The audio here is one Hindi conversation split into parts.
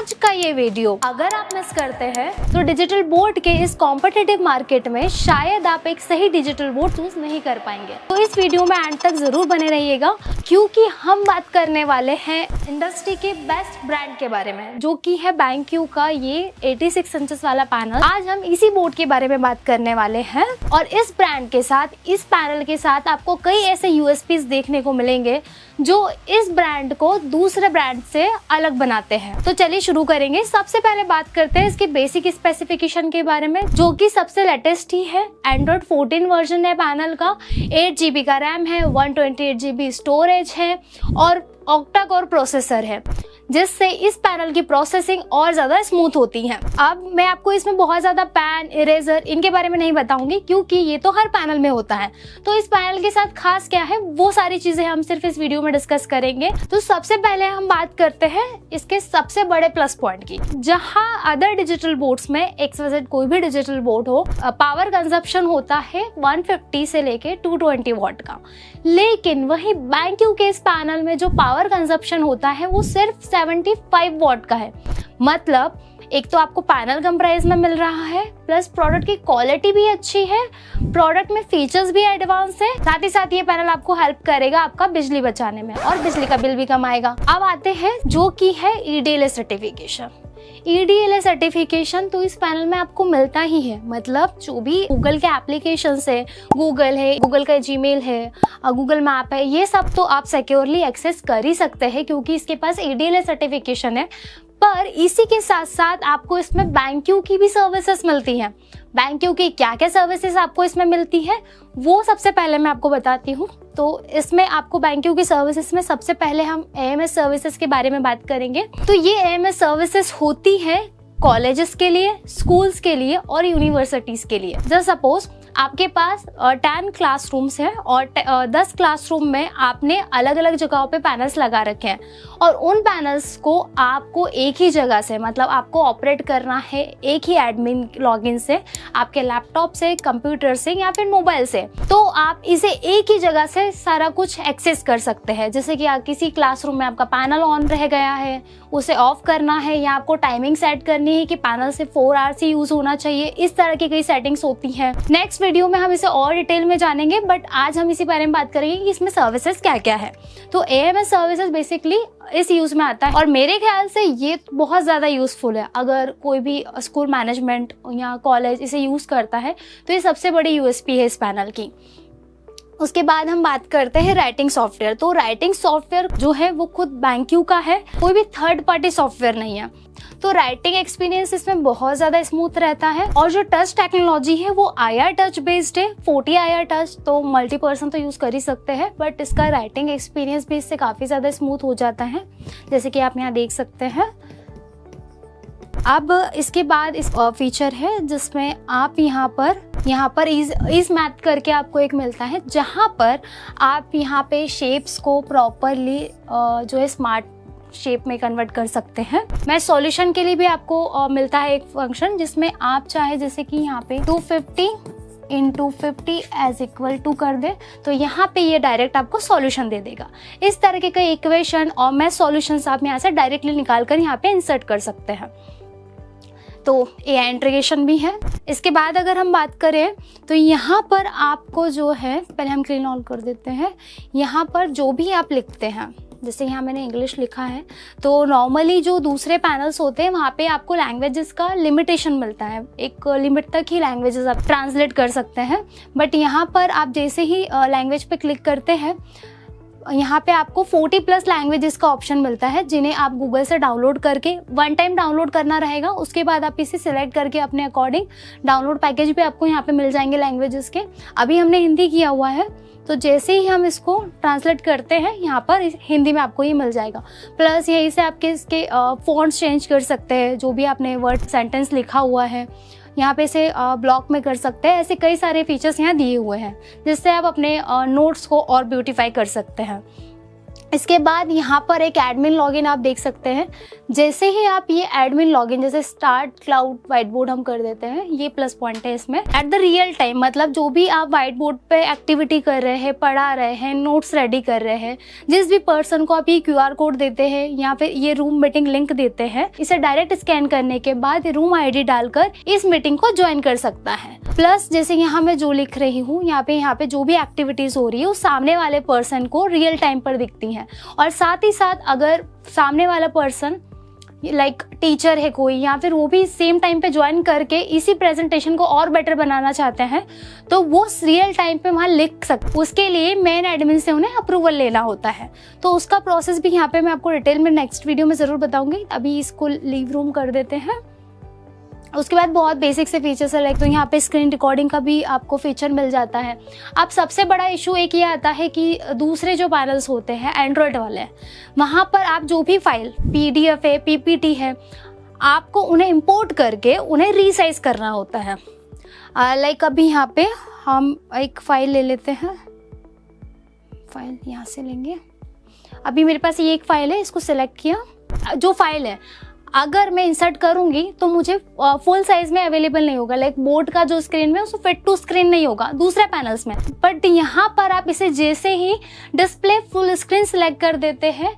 आज का ये वीडियो अगर आप मिस करते हैं तो डिजिटल बोर्ड के इस कॉम्पिटिटिव मार्केट में शायद आप एक सही डिजिटल बोर्ड चूज नहीं कर पाएंगे। तो इस वीडियो में एंड तक जरूर बने रहिएगा, क्योंकि हम बात करने वाले हैं इंडस्ट्री के बेस्ट ब्रांड के बारे में, जो कि है BenQ का ये 86 इंचेस वाला पैनल। आज हम इसी बोर्ड के बारे में बात करने वाले हैं और इस ब्रांड के साथ, इस पैनल के साथ आपको कई ऐसे USPs देखने को मिलेंगे जो इस ब्रांड को दूसरे ब्रांड से अलग बनाते हैं। तो चलिए शुरू करेंगे। सबसे पहले बात करते हैं इसके बेसिक स्पेसिफिकेशन के बारे में, जो कि सबसे लेटेस्ट ही है। एंड्रॉइड 14 वर्जन है पैनल का, 8 GB का रैम है, 128 GB स्टोरेज है और ऑक्टा कोर प्रोसेसर है, जिससे इस पैनल की प्रोसेसिंग और ज़्यादा स्मूथ होती है। अब मैं आपको इसमें बहुत ज़्यादा पैन, इरेजर इनके बारे में नहीं बताऊंगी, क्योंकि ये तो हर पैनल में होता है। तो इस पैनल के साथ खास क्या है, वो सारी चीज़ें हम सिर्फ इस वीडियो में डिस्कस करेंगे। तो सबसे पहले हम बात करते हैं इसके सबसे बड़े प्लस पॉइंट की। जहाँ अदर डिजिटल बोर्ड्स में XYZ कोई भी डिजिटल बोर्ड हो, पावर कंजप्शन होता है 150 से लेके 220 वॉट का, लेकिन वही BenQ के इस पैनल में जो पावर कंजप्शन होता है वो सिर्फ 75 वॉट का है। मतलब एक तो आपको पैनल कम प्राइस में मिल रहा है, प्लस प्रोडक्ट की क्वालिटी भी अच्छी है, प्रोडक्ट में फीचर्स भी एडवांस है, साथ ही साथ ये पैनल आपको हेल्प करेगा आपका बिजली बचाने में और बिजली का बिल भी कम आएगा। अब आते हैं जो कि है EDLA सर्टिफिकेशन। EDLA सर्टिफिकेशन तो इस पैनल में आपको मिलता ही है। मतलब जो भी गूगल के एप्लीकेशन है, गूगल है, गूगल का Gmail है, गूगल मैप है, ये सब तो आप सिक्योरली एक्सेस कर ही सकते हैं, क्योंकि इसके पास EDLA सर्टिफिकेशन है। पर इसी के साथ साथ आपको इसमें BenQ की भी सर्विसेज मिलती हैं। BenQ की क्या क्या सर्विसेज आपको इसमें मिलती है, वो सबसे पहले मैं आपको बताती हूँ। तो इसमें आपको BenQ की सर्विसेज में सबसे पहले हम AMS सर्विसेज के बारे में बात करेंगे। तो ये AMS सर्विसेज होती है कॉलेजेस के लिए, स्कूल्स के लिए और यूनिवर्सिटीज के लिए। जैसे सपोज आपके पास 10 क्लासरूम्स हैं और 10 क्लासरूम में आपने अलग अलग जगहों पे पैनल्स लगा रखे हैं, और उन पैनल्स को आपको एक ही जगह से, मतलब आपको ऑपरेट करना है एक ही एडमिन लॉगिन से, आपके लैपटॉप से, कंप्यूटर से या फिर मोबाइल से। तो आप इसे एक ही जगह से सारा कुछ एक्सेस कर सकते हैं। जैसे कि किसी क्लासरूम में आपका पैनल ऑन रह गया है, उसे ऑफ करना है, या आपको टाइमिंग सेट करनी है कि पैनल से 4 आवर्स ही यूज होना चाहिए, इस तरह की कई सेटिंग्स होती हैं। नेक्स्ट वीडियो में हम इसे और डिटेल में जानेंगे, बट आज हम इसी बारे में बात करेंगे कि इसमें सर्विसेज क्या क्या है। तो AMS सर्विसेज बेसिकली इस यूज में आता है, और मेरे ख्याल से ये बहुत ज़्यादा यूजफुल है। अगर कोई भी स्कूल मैनेजमेंट या कॉलेज इसे यूज़ करता है तो ये सबसे बड़ी USP है इस पैनल की। उसके बाद हम बात करते हैं राइटिंग सॉफ्टवेयर। तो राइटिंग सॉफ्टवेयर जो है वो खुद BenQ का है, कोई भी थर्ड पार्टी सॉफ्टवेयर नहीं है। तो राइटिंग एक्सपीरियंस इसमें बहुत ज़्यादा स्मूथ रहता है। और जो टच टेक्नोलॉजी है वो IR टच बेस्ड है, 40 IR टच, तो मल्टी पर्सन तो यूज़ कर ही सकते हैं, बट इसका राइटिंग एक्सपीरियंस भी इससे काफ़ी ज़्यादा स्मूथ हो जाता है, जैसे कि आप यहाँ देख सकते हैं। अब इसके बाद इस फीचर है जिसमें आप यहाँ पर इज मैथ करके आपको एक मिलता है, जहाँ पर आप यहाँ पे शेप्स को प्रॉपरली जो है स्मार्ट शेप में कन्वर्ट कर सकते हैं। मैं सॉल्यूशन के लिए भी आपको मिलता है एक फंक्शन, जिसमें आप चाहे जैसे कि यहाँ पे 250 × 50 = कर दे, तो यहाँ पे ये डायरेक्ट आपको सॉल्यूशन दे देगा। इस तरह के इक्वेशन और मैथ सॉल्यूशंस आप यहाँ से डायरेक्टली निकाल कर यहाँ पे इंसर्ट कर सकते हैं। तो AI इंटीग्रेशन भी है। इसके बाद अगर हम बात करें तो यहाँ पर आपको जो है, पहले हम क्लीन ऑल कर देते हैं, यहाँ पर जो भी आप लिखते हैं, जैसे यहाँ मैंने इंग्लिश लिखा है, तो नॉर्मली जो दूसरे पैनल्स होते हैं वहाँ पे आपको लैंग्वेजेस का लिमिटेशन मिलता है, एक लिमिट तक ही लैंग्वेजेस आप ट्रांसलेट कर सकते हैं। बट यहाँ पर आप जैसे ही लैंग्वेज पे क्लिक करते हैं, यहाँ पे आपको 40+ लैंग्वेजेस का ऑप्शन मिलता है, जिन्हें आप गूगल से डाउनलोड करके 1 टाइम डाउनलोड करना रहेगा। उसके बाद आप इसे सिलेक्ट करके अपने अकॉर्डिंग डाउनलोड पैकेज भी आपको यहाँ पे मिल जाएंगे लैंग्वेजेस के। अभी हमने हिंदी किया हुआ है, तो जैसे ही हम इसको ट्रांसलेट करते हैं यहाँ पर हिंदी में आपको ये मिल जाएगा। प्लस यहीं से आपके इसके फॉन्ट्स चेंज कर सकते हैं, जो भी आपने वर्ड सेंटेंस लिखा हुआ है यहाँ पे इसे ब्लॉक में कर सकते हैं। ऐसे कई सारे फीचर्स यहाँ दिए हुए हैं, जिससे आप अपने नोट्स को और ब्यूटीफाई कर सकते हैं। इसके बाद यहाँ पर एक एडमिन लॉगिन आप देख सकते हैं। जैसे ही आप ये एडमिन लॉगिन जैसे स्टार्ट क्लाउड व्हाइट बोर्ड हम कर देते हैं, ये प्लस पॉइंट है इसमें। एट द रियल टाइम मतलब जो भी आप व्हाइट बोर्ड पे एक्टिविटी कर रहे हैं, पढ़ा रहे हैं, नोट्स रेडी कर रहे हैं, जिस भी पर्सन को आप ये QR कोड देते हैं या फिर ये रूम मीटिंग लिंक देते हैं, इसे डायरेक्ट स्कैन करने के बाद रूम ID डालकर इस मीटिंग को ज्वाइन कर सकता है। प्लस जैसे यहाँ मैं जो लिख रही हूँ, यहाँ पे जो भी एक्टिविटीज हो रही है वो सामने वाले पर्सन को रियल टाइम पर दिखती हैं। और साथ ही साथ अगर सामने वाला पर्सन लाइक टीचर है कोई, या फिर वो भी सेम टाइम पे ज्वाइन करके इसी प्रेजेंटेशन को और बेटर बनाना चाहते हैं, तो वो रियल टाइम पे वहाँ लिख सकते। उसके लिए मेन एडमिन से उन्हें अप्रूवल लेना होता है। तो उसका प्रोसेस भी यहाँ पे मैं आपको डिटेल में नेक्स्ट वीडियो में ज़रूर बताऊंगी। अभी इसको लीव रूम कर देते हैं। उसके बाद बहुत बेसिक से फीचर्स है, लाइक तो यहाँ पे स्क्रीन रिकॉर्डिंग का भी आपको फीचर मिल जाता है। अब सबसे बड़ा इशू एक ये आता है कि दूसरे जो पैनल्स होते हैं एंड्रॉयड वाले, वहाँ पर आप जो भी फाइल PDF है, PPT है, आपको उन्हें इंपोर्ट करके उन्हें रीसाइज करना होता है। लाइक अभी यहाँ पे हम एक फ़ाइल ले लेते हैं, फाइल यहाँ से लेंगे। अभी मेरे पास ये एक फ़ाइल है, इसको सिलेक्ट किया। जो फाइल है अगर मैं इंसर्ट करूंगी तो मुझे फुल साइज में अवेलेबल नहीं होगा, लाइक बोर्ड का जो स्क्रीन में उसको फिट टू स्क्रीन नहीं होगा दूसरे पैनल्स में। बट यहाँ पर आप इसे जैसे ही डिस्प्ले फुल स्क्रीन सेलेक्ट कर देते हैं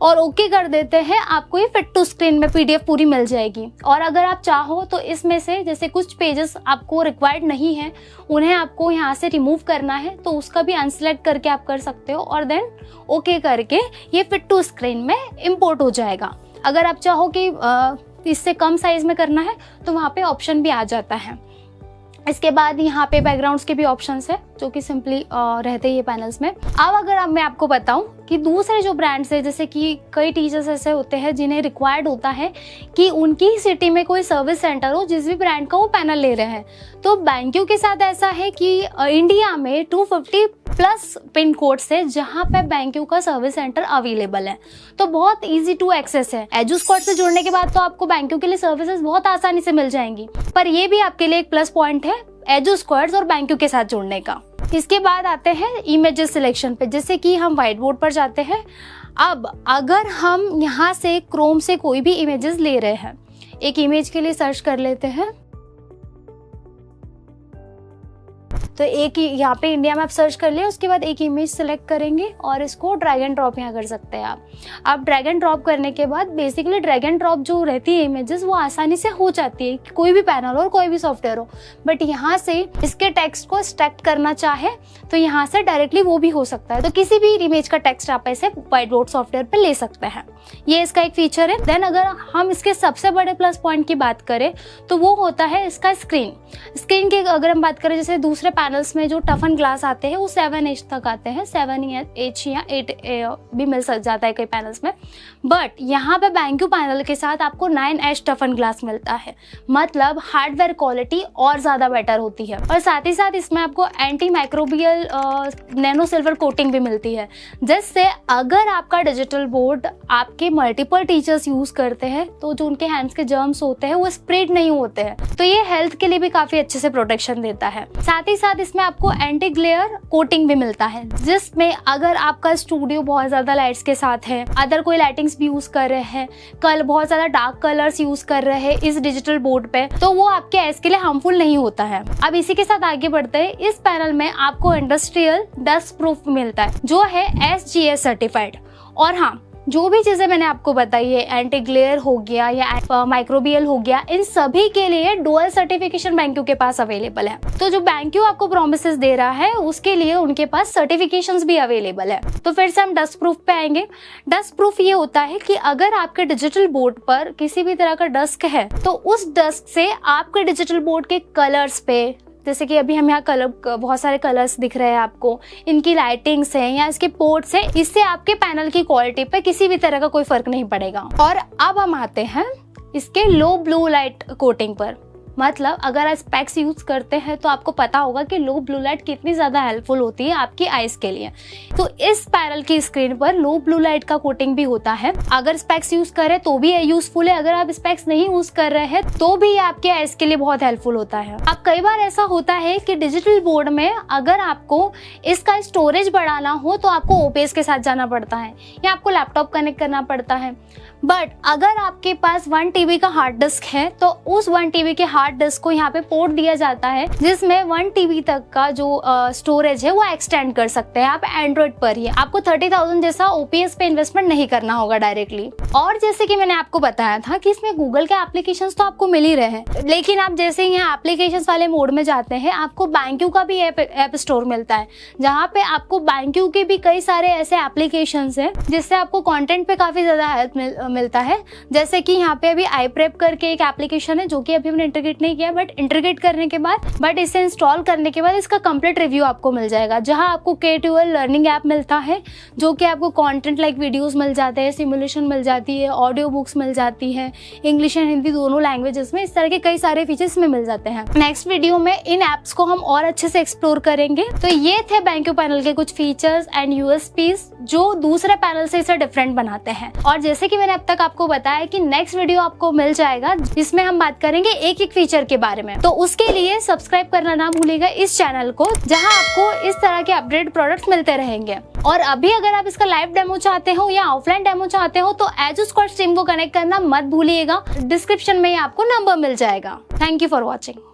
और ओके कर देते हैं, आपको ये फिट टू स्क्रीन में PDF पूरी मिल जाएगी। और अगर आप चाहो तो इसमें से जैसे कुछ पेजेस आपको रिक्वायर्ड नहीं है, उन्हें आपको यहाँ से रिमूव करना है, तो उसका भी अनसेलेक्ट करके आप कर सकते हो और देन ओके करके ये फिट टू स्क्रीन में इम्पोर्ट हो जाएगा। अगर आप चाहो कि इससे कम साइज में करना है तो वहाँ पे ऑप्शन भी आ जाता है। इसके बाद यहाँ पे बैकग्राउंड्स के भी ऑप्शंस है जो कि सिंपली रहते हैं ये पैनल्स में। अब अगर मैं आपको बताऊं कि दूसरे जो ब्रांड्स है, जैसे कि कई टीचर्स ऐसे होते हैं जिन्हें रिक्वायर्ड होता है कि उनकी सिटी में कोई सर्विस सेंटर हो जिस भी ब्रांड का वो पैनल ले रहे हैं, तो बैंक्यू के साथ ऐसा है कि इंडिया में 250+ पिन कोड्स है जहाँ पे बैंक्यू का सर्विस सेंटर अवेलेबल है। तो बहुत ईजी टू एक्सेस है। एजुस्क्वाड से जुड़ने के बाद तो आपको बैंक्यू के लिए सर्विसेज बहुत आसानी से मिल जाएंगी, पर ये भी आपके लिए एक प्लस पॉइंट है एजुस्क्वाड और बैंक्यू के साथ जुड़ने का। इसके बाद आते हैं इमेजेस सिलेक्शन पे। जैसे कि हम व्हाइट बोर्ड पर जाते हैं। अब अगर हम यहाँ से क्रोम से कोई भी इमेजेस ले रहे हैं, एक इमेज के लिए सर्च कर लेते हैं, तो एक यहाँ पे इंडिया मैप सर्च कर लिया। उसके बाद एक इमेज सेलेक्ट करेंगे और इसको ड्रैग एंड ड्रॉप यहाँ कर सकते हैं आप। अब ड्रैग एंड ड्रॉप करने के बाद बेसिकली ड्रैग एंड ड्रॉप जो रहती है इमेजेस वो आसानी से हो जाती है, कोई भी पैनल हो कोई भी सॉफ्टवेयर हो। बट यहाँ से इसके टेक्स्ट को एक्सट्रैक्ट करना चाहे तो यहाँ से डायरेक्टली वो भी हो सकता है। तो किसी भी इमेज का टेक्स्ट आप ऐसे व्हाइट बोर्ड सॉफ्टवेयर पर ले सकते हैं। ये इसका एक फीचर है। देन अगर हम इसके सबसे बड़े प्लस पॉइंट की बात करें तो वो होता है इसका स्क्रीन की अगर हम बात करें, जैसे दूसरे पैनल्स में जो टफन ग्लास आते हैं वो 7H तक आते हैं, 7H या 8 भी मिल जाता है कई पैनल्स में। बट यहाँ पे बैंक्यू पैनल के साथ आपको 9H टफन ग्लास मिलता है, मतलब हार्डवेयर क्वालिटी और ज़्यादा बेटर होती है। और साथ ही साथ इसमें आपको anti microbial nano silver coating भी मिलती है, जिससे अगर आपका डिजिटल बोर्ड आपके मल्टीपल टीचर्स यूज़ करते हैं तो जो उनके हैंड्स के जर्म्स होते हैं वो स्प्रेड नहीं होते हैं। तो ये हेल्थ के लिए भी काफ़ी अच्छे से प्रोटेक्शन देता है। साथ ही साथ इसमें आपको एंटी ग्लेयर कोटिंग भी मिलता है, जिसमें अगर आपका स्टूडियो बहुत ज़्यादा लाइट्स के साथ है, अदर कोई लाइटिंग्स भी यूज़ कर रहे हैं, कल बहुत ज़्यादा डार्क कलर्स यूज़ कर रहे हैं इस डिजिटल बोर्ड पे, तो वो आपके आइज के लिए हार्मफुल नहीं होता है। अब इसी के साथ आगे बढ़ते हैं। इस पैनल में आपको इंडस्ट्रियल डस्ट प्रूफ मिलता है जो है SGS सर्टिफाइड। और हाँ, जो भी चीज़ें मैंने आपको बताई है, एंटी ग्लेयर हो गया या माइक्रोबियल हो गया, इन सभी के लिए डुअल सर्टिफिकेशन बैंक्यू के पास अवेलेबल है। तो जो बैंक्यू आपको प्रॉमिसेस दे रहा है उसके लिए उनके पास सर्टिफिकेशंस भी अवेलेबल है। तो फिर से हम डस्ट प्रूफ पे आएंगे। डस्ट प्रूफ ये होता है कि अगर आपके डिजिटल बोर्ड पर किसी भी तरह का डस्ट है तो उस डस्ट से आपके डिजिटल बोर्ड के कलर्स पे, जैसे कि अभी हम यहाँ बहुत सारे कलर्स दिख रहे हैं आपको, इनकी लाइटिंग्स है या इसके पोर्ट्स है, इससे आपके पैनल की क्वालिटी पे किसी भी तरह का कोई फर्क नहीं पड़ेगा। और अब हम आते हैं इसके लो ब्लू लाइट कोटिंग पर। मतलब अगर आप स्पेक्स यूज करते हैं तो आपको पता होगा कि लो ब्लू लाइट कितनी ज़्यादा हेल्पफुल होती है आपकी आइज़ के लिए। तो इस पैनल की स्क्रीन पर लो ब्लू लाइट का कोटिंग भी होता है। अगर स्पेक्स यूज करें तो भी यूजफुल है, अगर आप स्पेक्स नहीं यूज कर रहे हैं तो भी आपके आइज़ के लिए बहुत हेल्पफुल होता है। अब कई बार ऐसा होता है कि डिजिटल बोर्ड में अगर आपको इसका स्टोरेज बढ़ाना हो तो आपको ओपीएस के साथ जाना पड़ता है या आपको लैपटॉप कनेक्ट करना पड़ता है। बट अगर आपके पास 1 TB का हार्ड डिस्क है तो उस 1 TB के हार्ड डिस्क को यहाँ पे पोर्ट दिया जाता है, जिसमें 1 TB तक का जो स्टोरेज है वो एक्सटेंड कर सकते हैं आप एंड्रॉइड पर ही। आपको 30,000 जैसा ओपीएस पे इन्वेस्टमेंट नहीं करना होगा डायरेक्टली। और जैसे कि मैंने आपको बताया था कि इसमें गूगल के एप्लीकेशंस तो आपको मिल ही रहे हैं, लेकिन आप जैसे ही यहाँ एप्लीकेशंस वाले मोड में जाते हैं आपको बैंक्यू का भी ऐप स्टोर मिलता है, जहाँ पे आपको बैंक्यू के भी कई सारे ऐसे एप्लीकेशंस हैं जिससे आपको कंटेंट पे काफी ज्यादा हेल्प मिलता है। जैसे कि यहाँ पे अभी आई प्रेप करके एक एप्लीकेशन है जो कि अभी हमने इंटीग्रेट नहीं किया, बट इंटीग्रेट करने के बाद इसे इंस्टॉल करने के बाद इसका कंप्लीट रिव्यू आपको मिल जाएगा, जहाँ आपको K12 लर्निंग ऐप मिलता है जो कि आपको कंटेंट लाइक वीडियोस मिल जाते हैं, सिमुलेशन मिल जाती है, ऑडियो बुक्स मिल जाती है, इंग्लिश एंड हिंदी दोनों लैंग्वेजेस में। इस तरह के कई सारे फीचर्स में मिल जाते हैं। नेक्स्ट वीडियो में इन ऐप्स को हम और अच्छे से एक्सप्लोर करेंगे। तो ये थे बैंक्यू पैनल के कुछ फीचर्स एंड यूएसपीज जो दूसरे पैनल से इसे डिफरेंट बनाते हैं। और जैसे कि मैंने अब तक आपको बताया कि नेक्स्ट वीडियो आपको मिल जाएगा जिसमें हम बात करेंगे एक एक फीचर के बारे में। तो उसके लिए सब्सक्राइब करना ना भूलिएगा इस चैनल को, जहां आपको इस तरह के अपडेट प्रोडक्ट्स मिलते रहेंगे। और अभी अगर आप इसका लाइव डेमो चाहते हो या ऑफलाइन डेमो चाहते हो तो एजू स्क्वाड स्ट्रीम को कनेक्ट करना मत भूलिएगा। डिस्क्रिप्शन में आपको नंबर मिल जाएगा। Thank you for watching.